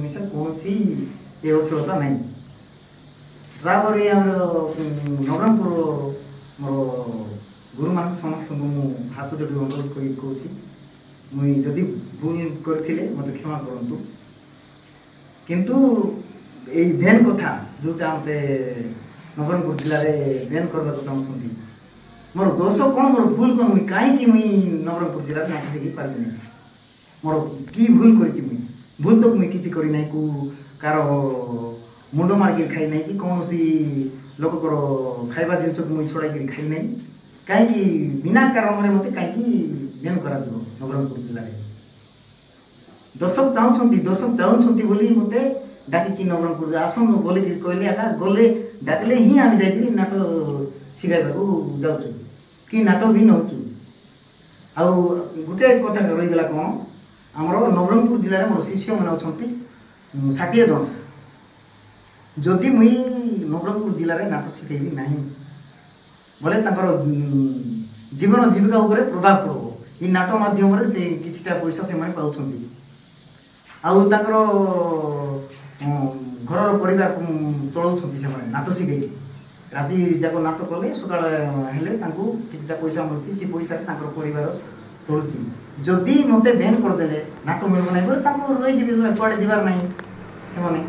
ମିଶା କୌଣସି ଏ ଅଶ୍ଳୀଳତା ନାହିଁ। ତାପରେ ଆମର ନବରଙ୍ଗପୁର ମୋର ଗୁରୁମାନଙ୍କୁ ସମସ୍ତଙ୍କୁ ମୁଁ ହାତ ଯୋଡ଼ି ଅନୁରୋଧ କରି କହୁଛି, ମୁଇଁ ଯଦି ଭୁଲ କରିଥିଲେ ମୋତେ କ୍ଷମା କରନ୍ତୁ। କିନ୍ତୁ ଏଇ ଭ୍ୟାନ୍ କଥା ଯେଉଁଟା ମୋତେ ନବରଙ୍ଗପୁର ଜିଲ୍ଲାରେ ଭ୍ୟାନ୍ କରିବାକୁ ଚାହୁଁଛନ୍ତି, ମୋର ଦୋଷ କ'ଣ, ମୋର ଭୁଲ କ'ଣ, ମୁଇଁ କାହିଁକି ମୁଇଁ ନବରଙ୍ଗପୁର ଜିଲ୍ଲାରେ ନାଚ ଶିଖି ପାରିବିନି? ମୋର କି ଭୁଲ କରିଛି? ମୁଇଁ ଭୁଲ ତ ମୁଇଁ କିଛି କରିନାହିଁ। କେଉଁ କାହାର ମୁଣ୍ଡ ମାରିକି ଖାଇ ନାହିଁ କି କୌଣସି ଲୋକଙ୍କର ଖାଇବା ଜିନିଷକୁ ମୁଇଁ ଛଡ଼ାଇକିରି ଖାଇ ନାହିଁ। କାହିଁକି ବିନା କାରଣରେ ମୋତେ କାହିଁକି ଭ୍ୟାନ୍ କରାଯିବ ନବରଙ୍ଗପୁର ଜିଲ୍ଲାରେ? ଦର୍ଶକ ଚାହୁଁଛନ୍ତି ବୋଲି ମୋତେ ଡାକିକି ନବରଙ୍ଗପୁର ଆସନ୍ତୁ ବୋଲିକିରି କହିଲେ, ଆକା ଗଲେ ଡାକିଲେ ହିଁ ଆମେ ଯାଇକିରି ନାଟ ଶିଖାଇବାକୁ ଯାଉଛୁ କି ନାଟ ବି ନେଉଛୁ। ଆଉ ଗୋଟେ କଥା ରହିଗଲା କ'ଣ, ଆମର ନବରଙ୍ଗପୁର ଜିଲ୍ଲାରେ ମୋର ଶିଷ୍ୟମାନେ ଅଛନ୍ତି 60 ଜଣ। ଯଦି ମୁଇଁ ନବରଙ୍ଗପୁର ଜିଲ୍ଲାରେ ନାଟ ଶିଖେଇବି ନାହିଁ ବୋଲେ ତାଙ୍କର ଜୀବନ ଜୀବିକା ଉପରେ ପ୍ରଭାବ ପଡ଼ିବ। ଏଇ ନାଟ ମାଧ୍ୟମରେ ସେ କିଛିଟା ପଇସା ସେମାନେ ପାଉଛନ୍ତି। ଆଉ ତାଙ୍କର ଘରର ପରିବାର ଚଳାଉଛନ୍ତି ସେମାନେ ନାଟ ଶିଖେଇକି। ରାତି ଯାକ ନାଟ କଲେ ସକାଳ ହେଲେ ତାଙ୍କୁ କିଛିଟା ପଇସା ମିଳୁଛି, ସେ ପଇସାରେ ତାଙ୍କର ପରିବାର ଚଳୁଛି। ଯଦି ମୋତେ ବ୍ୟାନ୍ କରିଦେଲେ ନାଟ ମିଳିବ ନାହିଁ ବୋଲେ ତାଙ୍କୁ ରହିଯିବେ, କୁଆଡ଼େ ଯିବାର ନାହିଁ। ସେମାନେ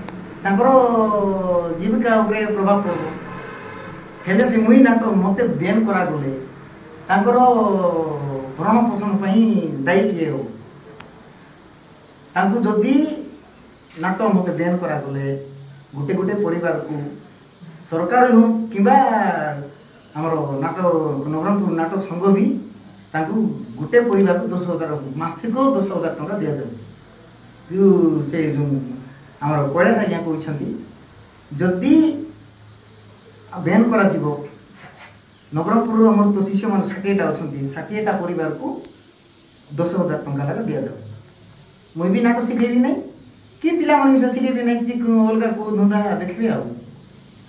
ତାଙ୍କର ଜୀବିକା ଉପରେ ପ୍ରଭାବ ପଡ଼ିବ। ହେଲେ ସେ ମୁଇଁ ନାଟ ମୋତେ ବ୍ୟାନ୍ କରାଗଲେ ତାଙ୍କର ଭରଣ ପୋଷଣ ପାଇଁ ଦାୟୀ କିଏ ହେବ? ତାଙ୍କୁ ଯଦି ନାଟ ମୋତେ ବ୍ୟାନ୍ କରାଗଲେ ଗୋଟେ ଗୋଟେ ପରିବାରକୁ ସରକାର ହେଉ କିମ୍ବା ଆମର ନାଟ ନବରଙ୍ଗପୁର ନାଟ ସଂଘ ବି ତାଙ୍କୁ ଗୋଟେ ପରିବାରକୁ 10,000 ମାସିକ 10,000 ଟଙ୍କା ଦିଆଯାଉ। ସେ ଯେଉଁ ଆମର କୈଳାସ ଆଜ୍ଞା କହିଛନ୍ତି, ଯଦି ବ୍ୟାନ୍ କରାଯିବ ନବରଙ୍ଗପୁରରୁ ଆମର ତ ଶିଷ୍ୟମାନେ 60ଟା ଅଛନ୍ତି, 60ଟା ପରିବାରକୁ 10,000 ଟଙ୍କା ଲେଖା ଦିଆଯାଉ। ମୁଇଁ ବି ନାଟ ଶିଖେଇବି ନାହିଁ କି ପିଲାମାନେ ଶିଖେଇବି ନାହିଁ, ଅଲଗା କେଉଁ ଧନ୍ଦା ଦେଖିବି ଆଉ।